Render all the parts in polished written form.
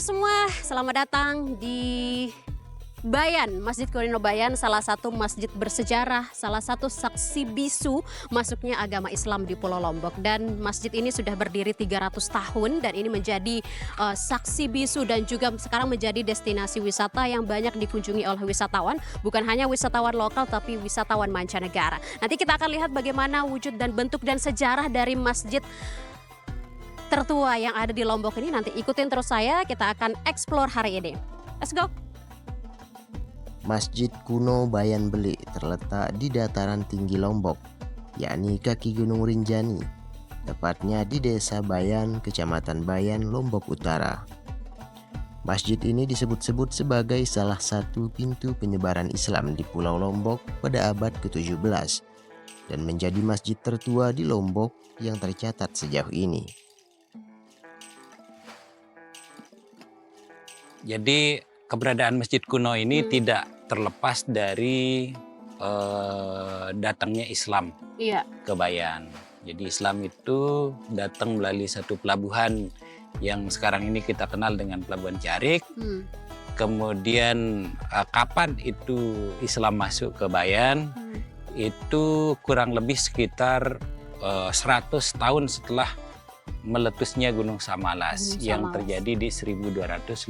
semua, selamat datang di Bayan, Masjid Kuno Bayan, salah satu masjid bersejarah, salah satu saksi bisu masuknya agama Islam di Pulau Lombok. Dan masjid ini sudah berdiri 300 tahun dan ini menjadi saksi bisu dan juga sekarang menjadi destinasi wisata yang banyak dikunjungi oleh wisatawan. Bukan hanya wisatawan lokal tapi wisatawan mancanegara. Nanti kita akan lihat bagaimana wujud dan bentuk dan sejarah dari masjid tertua yang ada di Lombok ini. Nanti ikutin terus saya, kita akan explore hari ini. Let's go! Masjid Kuno Bayan Bele terletak di dataran tinggi Lombok, yakni kaki Gunung Rinjani, tepatnya di Desa Bayan, Kecamatan Bayan, Lombok Utara. Masjid ini disebut-sebut sebagai salah satu pintu penyebaran Islam di Pulau Lombok pada abad ke-17 dan menjadi masjid tertua di Lombok yang tercatat sejauh ini. Jadi keberadaan Masjid Kuno ini tidak terlepas dari datangnya Islam ke Bayan. Jadi Islam itu datang melalui satu pelabuhan yang sekarang ini kita kenal dengan Pelabuhan Carik. Kemudian kapan itu Islam masuk ke Bayan? Itu kurang lebih sekitar 100 tahun setelah meletusnya Gunung Samalas yang terjadi di 1257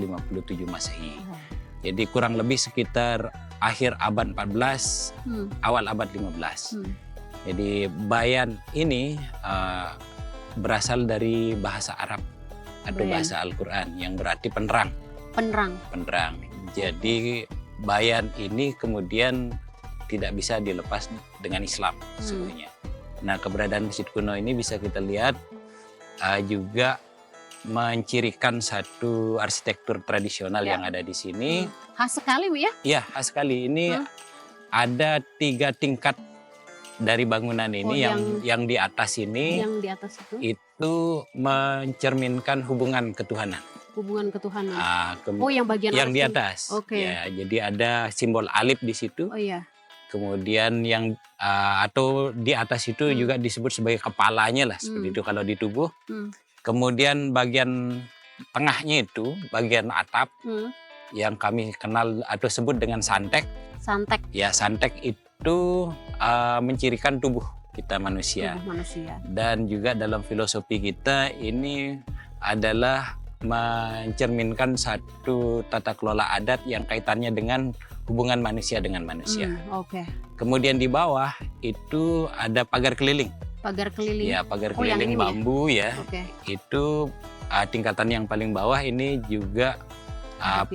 Masehi. Jadi kurang lebih sekitar akhir abad 14, awal abad 15. Jadi Bayan ini berasal dari bahasa Arab atau bahasa Al-Quran yang berarti penerang. Penerang. Jadi Bayan ini kemudian tidak bisa dilepas dengan Islam sebenarnya. Nah, keberadaan Masjid Kuno ini bisa kita lihat juga mencirikan satu arsitektur tradisional yang ada di sini. Khas sekali, Bu ya? Iya, khas sekali. Ini ada 3 tingkat dari bangunan ini. Yang di atas ini, yang di atas itu mencerminkan hubungan ketuhanan. Hubungan ketuhanan. Yang bagian yang di atas. Ya, jadi ada simbol alif di situ. Kemudian yang atau di atas itu juga disebut sebagai kepalanya lah, seperti itu kalau di tubuh. Kemudian bagian tengahnya itu bagian atap yang kami kenal atau sebut dengan santek. Santek. Ya, santek itu mencirikan tubuh kita manusia. Dan juga dalam filosofi kita ini adalah mencerminkan satu tata kelola adat yang kaitannya dengan hubungan manusia dengan manusia. Kemudian di bawah itu ada pagar keliling. Pagar keliling? Ya, pagar keliling bambu ya. Itu tingkatan yang paling bawah ini juga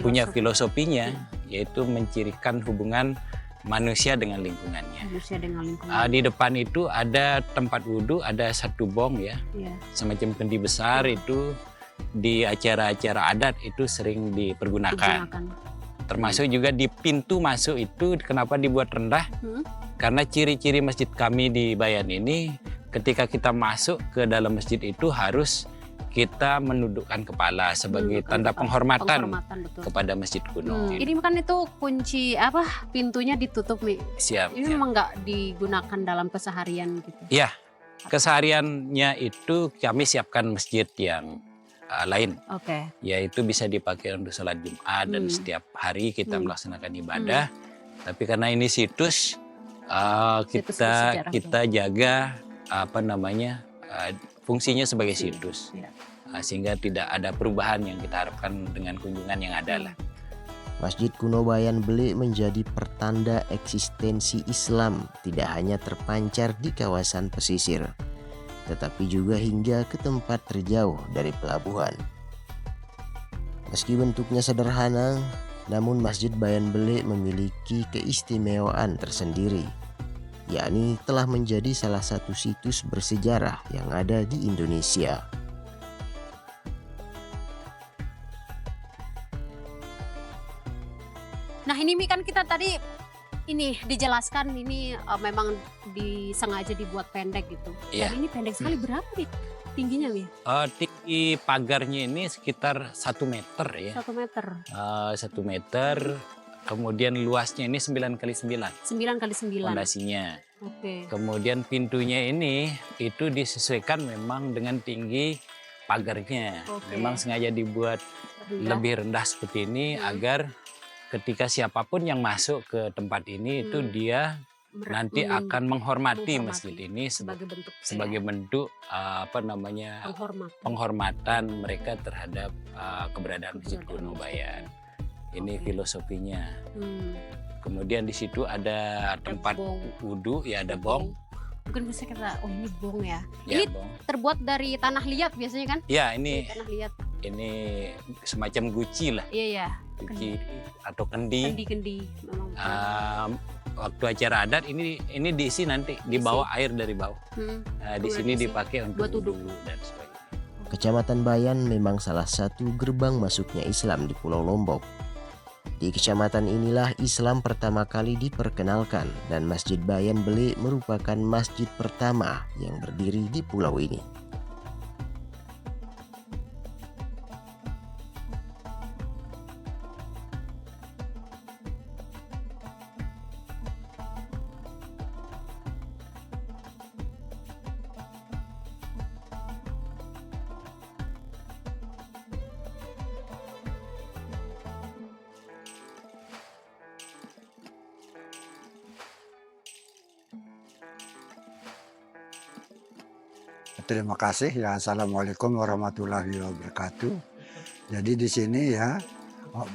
punya filosofinya, yaitu mencirikan hubungan manusia dengan lingkungannya. Di depan itu ada tempat wudhu, ada satu bong ya, semacam kendi besar itu. Di acara-acara adat itu sering dipergunakan. Termasuk juga di pintu masuk itu kenapa dibuat rendah? Karena ciri-ciri masjid kami di Bayan ini, ketika kita masuk ke dalam masjid itu harus kita menundukkan kepala sebagai tanda penghormatan kepada Masjid Kuno. Ini kan itu kunci pintunya ditutup nih. Siap. Ini memang nggak digunakan dalam keseharian gitu? Iya, kesehariannya itu kami siapkan masjid yang lain, yaitu bisa dipakai untuk sholat Jumat dan setiap hari kita melaksanakan ibadah. Tapi karena ini situs, kita jaga fungsinya sebagai situs, sehingga tidak ada perubahan yang kita harapkan dengan kunjungan yang ada lah. Masjid Kuno Bayan Bele menjadi pertanda eksistensi Islam tidak hanya terpancar di kawasan pesisir, tetapi juga hingga ke tempat terjauh dari pelabuhan. Meski bentuknya sederhana, namun Masjid Bayan Bele memiliki keistimewaan tersendiri, yakni telah menjadi salah satu situs bersejarah yang ada di Indonesia. Nah, ini kan kita tadi dijelaskan ini memang disengaja dibuat pendek gitu. Dan ini pendek sekali, berapa nih tingginya nih? Tinggi pagarnya ini sekitar 1 meter ya. 1 meter. 1 meter. Kemudian luasnya ini 9 kali 9. 9 kali 9. Fondasinya. Kemudian pintunya ini itu disesuaikan memang dengan tinggi pagarnya. Oke. Memang sengaja dibuat lebih rendah seperti ini agar ketika siapapun yang masuk ke tempat ini itu dia nanti akan menghormati masjid ini sebagai bentuk apa namanya penghormatan mereka terhadap keberadaan Masjid Kuno Bayan. Ini filosofinya. Kemudian di situ ada tempat wudhu, ya ada bong. Mungkin bisa kita, oh ini bong ya. Ya, Ini bong. terbuat dari tanah liat biasanya kan? Ya ini Tanah liat. ini semacam guci lah, Iya ya. guci atau kendi. Kendi memang. Waktu acara adat ini diisi nanti di bawah air dari bawah. Di sini dipakai untuk buat wudhu dan sebagainya. Kecamatan Bayan memang salah satu gerbang masuknya Islam di Pulau Lombok. Di kecamatan inilah Islam pertama kali diperkenalkan dan Masjid Bayan Bele merupakan masjid pertama yang berdiri di pulau ini. Terima kasih ya. Assalamualaikum warahmatullahi wabarakatuh. Jadi di sini ya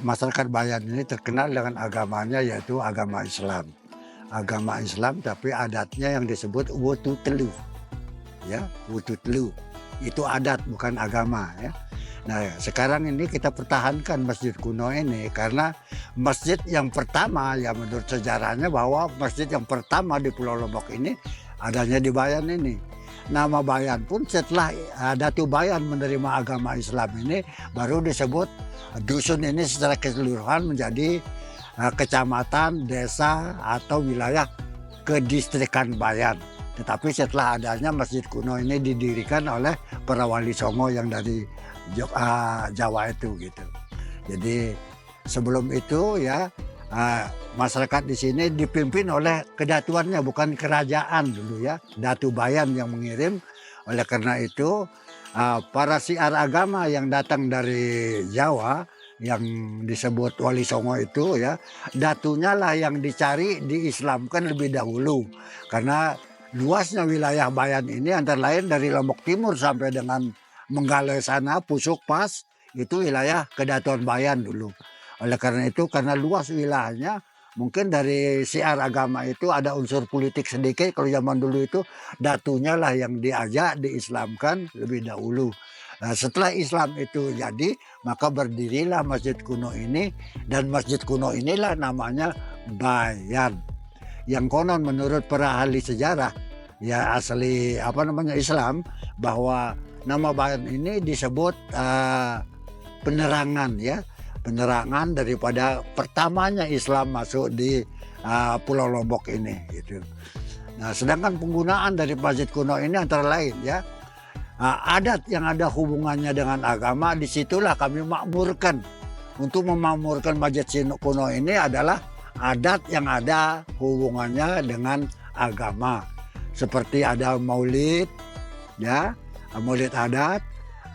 masyarakat Bayan ini terkenal dengan agamanya yaitu agama Islam. Agama Islam tapi adatnya yang disebut wutu telu. Ya, wutu telu. Itu adat bukan agama ya. Nah, sekarang ini kita pertahankan masjid kuno ini karena masjid yang pertama ya menurut sejarahnya bahwa masjid yang pertama di Pulau Lombok ini adanya di Bayan ini. Nama Bayan pun setelah Datu Bayan menerima agama Islam ini baru disebut dusun ini secara keseluruhan menjadi kecamatan, desa atau wilayah kedistrikan Bayan. Tetapi setelah adanya masjid kuno ini didirikan oleh para wali songo yang dari Jawa itu gitu. Jadi sebelum itu ya masyarakat di sini dipimpin oleh kedatuannya bukan kerajaan dulu ya. Datu Bayan yang mengirim. Oleh karena itu para syiar agama yang datang dari Jawa yang disebut Wali Songo itu ya, datunya lah yang dicari diislamkan lebih dahulu. Karena luasnya wilayah Bayan ini antara lain dari Lombok Timur sampai dengan Menggale sana, Pusuk Pas, itu wilayah kedatuan Bayan dulu. Oleh karena itu, karena luas wilayahnya, mungkin dari syiar agama itu ada unsur politik sedikit. Kalau zaman dulu itu datunya lah yang diajak, diislamkan lebih dahulu. Nah, setelah Islam itu jadi, maka berdirilah masjid kuno ini. Dan masjid kuno inilah namanya Bayan. Yang konon menurut para ahli sejarah, ya asli Islam, bahwa nama Bayan ini disebut penerangan ya. Penerangan daripada pertamanya Islam masuk di Pulau Lombok ini gitu. Nah, sedangkan penggunaan dari masjid kuno ini antara lain ya adat yang ada hubungannya dengan agama, disitulah kami makmurkan. Untuk memakmurkan masjid kuno ini adalah adat yang ada hubungannya dengan agama, seperti ada maulid ya, maulid adat,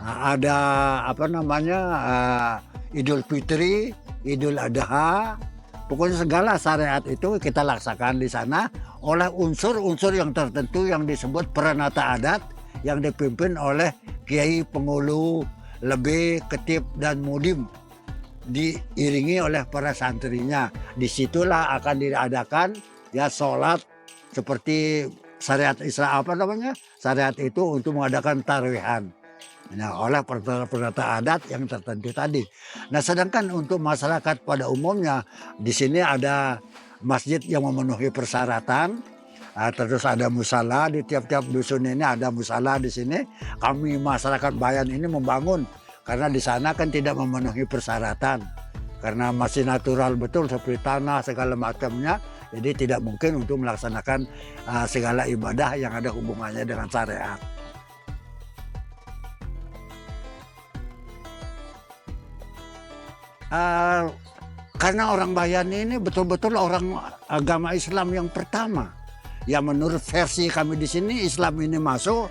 ada Idul Fitri, Idul Adha, pokoknya segala syariat itu kita laksanakan di sana oleh unsur-unsur yang tertentu yang disebut peranata adat yang dipimpin oleh kiai pengulu, lebih, ketip dan mudim, diiringi oleh para santrinya. Disitulah akan diadakan ya sholat seperti syariat Islam syariat itu untuk mengadakan tarawih. Nah, oleh perantara adat yang tertentu tadi. Nah, sedangkan untuk masyarakat pada umumnya di sini ada masjid yang memenuhi persyaratan. Terus ada musala di tiap-tiap dusun ini, ada musala di sini. Kami masyarakat Bayan ini membangun karena di sana kan tidak memenuhi persyaratan. Karena masih natural betul seperti tanah segala macamnya. Jadi tidak mungkin untuk melaksanakan segala ibadah yang ada hubungannya dengan syariat. Karena orang Bayan ini betul-betul orang agama Islam yang pertama. Ya menurut versi kami di sini Islam ini masuk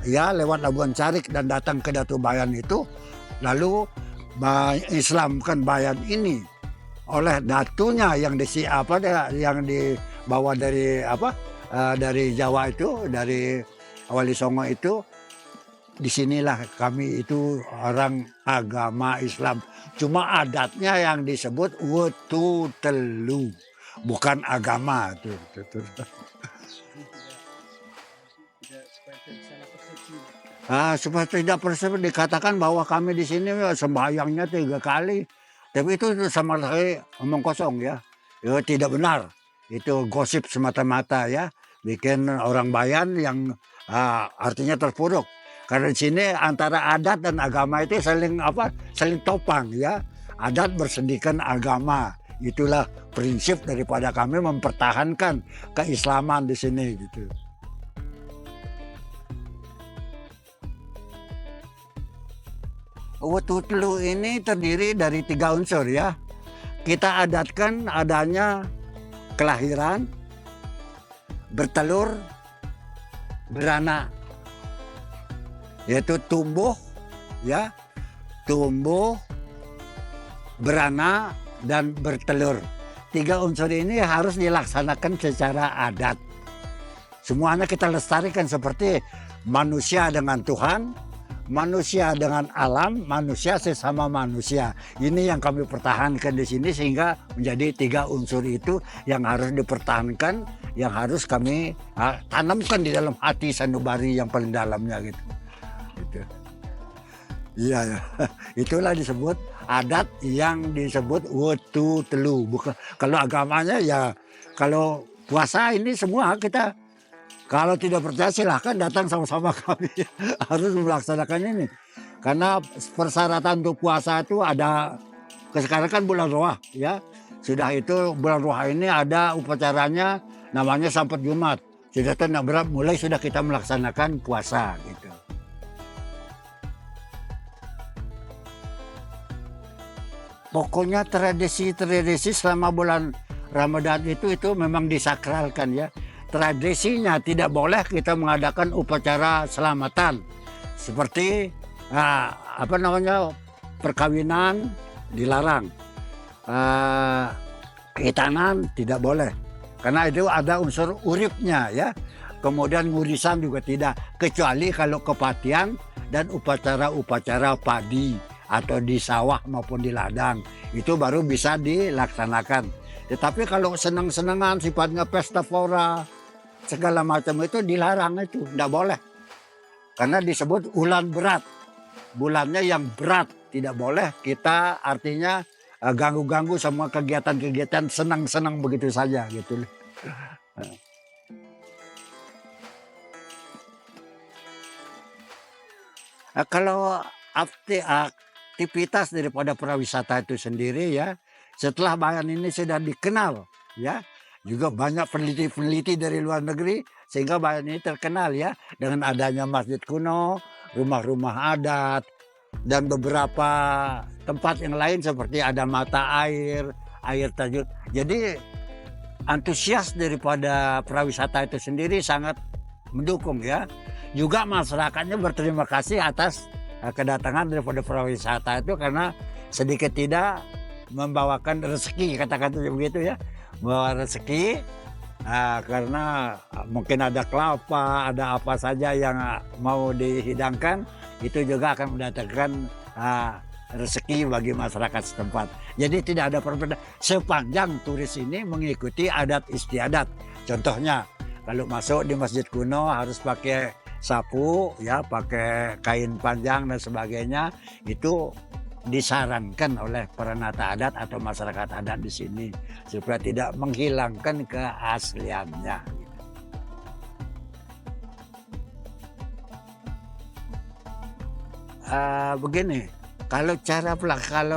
ya lewat Labuan Carik dan datang ke Datu Bayan itu, lalu Islamkan Bayan ini oleh datunya yang yang dibawa dari dari Jawa itu, dari Wali Songo itu. Disinilah kami itu orang agama Islam. Cuma adatnya yang disebut wetu telu, bukan agama tuh. Supaya tidak persepsi dikatakan bahwa kami di sini sembahyangnya 3 kali, tapi itu sama sekali omong kosong ya. Ya tidak benar. Itu gosip semata-mata ya, bikin orang Bayan yang artinya terpuruk. Karena di sini antara adat dan agama itu saling topang ya. Adat bersendikan agama. Itulah prinsip daripada kami mempertahankan keislaman di sini gitu. Wetu telu ini terdiri dari 3 unsur ya. Kita adatkan adanya kelahiran, bertelur, beranak. Yaitu tumbuh, ya, tumbuh, beranak, dan bertelur. 3 unsur ini harus dilaksanakan secara adat. Semuanya kita lestarikan seperti manusia dengan Tuhan, manusia dengan alam, manusia sesama manusia. Ini yang kami pertahankan di sini sehingga menjadi 3 unsur itu yang harus dipertahankan, yang harus kami tanamkan di dalam hati sanubari yang paling dalamnya gitu. Iya, itulah disebut adat yang disebut wetu telu. Bukan kalau agamanya ya, kalau puasa ini semua kita, kalau tidak percaya silahkan datang sama-sama kami harus melaksanakan ini. Karena persyaratan untuk puasa itu ada, sekarang kan bulan Roah ya. Sudah itu bulan Roah ini ada upacaranya namanya Sampat Jumat. Sudah mulai sudah kita melaksanakan puasa gitu. Pokoknya tradisi selama bulan Ramadan itu memang disakralkan ya. Tradisinya tidak boleh kita mengadakan upacara selamatan seperti perkawinan dilarang, khitanan tidak boleh karena itu ada unsur uripnya ya. Kemudian ngurisan juga tidak, kecuali kalau kepatian dan upacara-upacara padi atau di sawah maupun di ladang, itu baru bisa dilaksanakan. Tetapi kalau senang-senangan sifatnya pesta pora segala macam itu dilarang, itu tidak boleh. Karena disebut ulan berat, bulannya yang berat, tidak boleh kita artinya ganggu-ganggu semua kegiatan-kegiatan senang-senang begitu saja gitu. Kalau aktivitas daripada pariwisata itu sendiri ya, setelah Bayan ini sudah dikenal ya, juga banyak peneliti-peneliti dari luar negeri sehingga Bayan ini terkenal ya dengan adanya masjid kuno, rumah-rumah adat, dan beberapa tempat yang lain seperti ada mata air terjun. Jadi antusias daripada pariwisata itu sendiri sangat mendukung ya. Juga masyarakatnya berterima kasih atas kedatangan daripada pariwisata itu karena sedikit tidak membawakan rezeki, kata-kata begitu ya, bawa rezeki karena mungkin ada kelapa, ada apa saja yang mau dihidangkan, itu juga akan mendatangkan rezeki bagi masyarakat setempat. Jadi tidak ada perbedaan sepanjang turis ini mengikuti adat istiadat. Contohnya kalau masuk di masjid kuno harus pakai sapu ya, pakai kain panjang dan sebagainya, itu disarankan oleh peranata adat atau masyarakat adat di sini supaya tidak menghilangkan keasliannya. Begini, kalau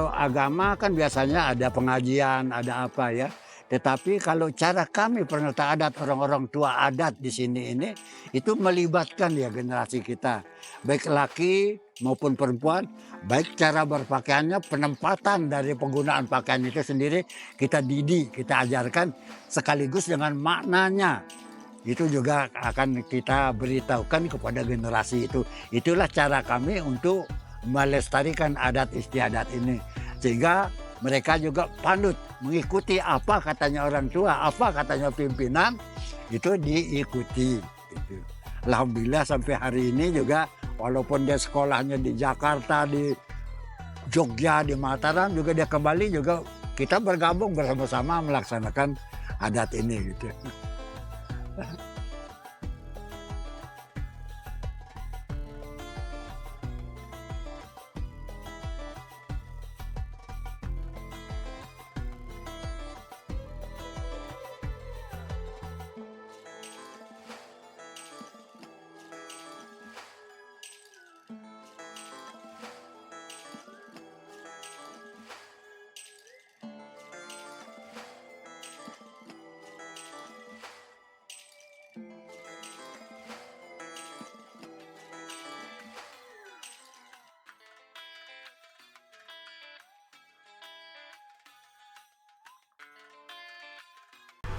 agama kan biasanya ada pengajian, ada apa ya. Tetapi kalau cara kami peranata adat, orang-orang tua adat di sini ini, itu melibatkan ya generasi kita, baik laki maupun perempuan, baik cara berpakaiannya, penempatan dari penggunaan pakaian itu sendiri kita didik, kita ajarkan sekaligus dengan maknanya. itu juga akan kita beritahukan kepada generasi itu. Itulah cara kami untuk melestarikan adat istiadat ini. Sehingga mereka juga pandut mengikuti apa katanya orang tua, apa katanya pimpinan, itu diikuti. Gitu. Alhamdulillah sampai hari ini juga walaupun dia sekolahnya di Jakarta, di Jogja, di Mataram, juga dia kembali juga kita bergabung bersama-sama melaksanakan adat ini gitu.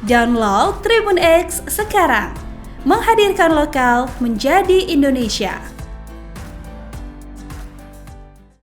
Download Tribun X sekarang, menghadirkan lokal menjadi Indonesia.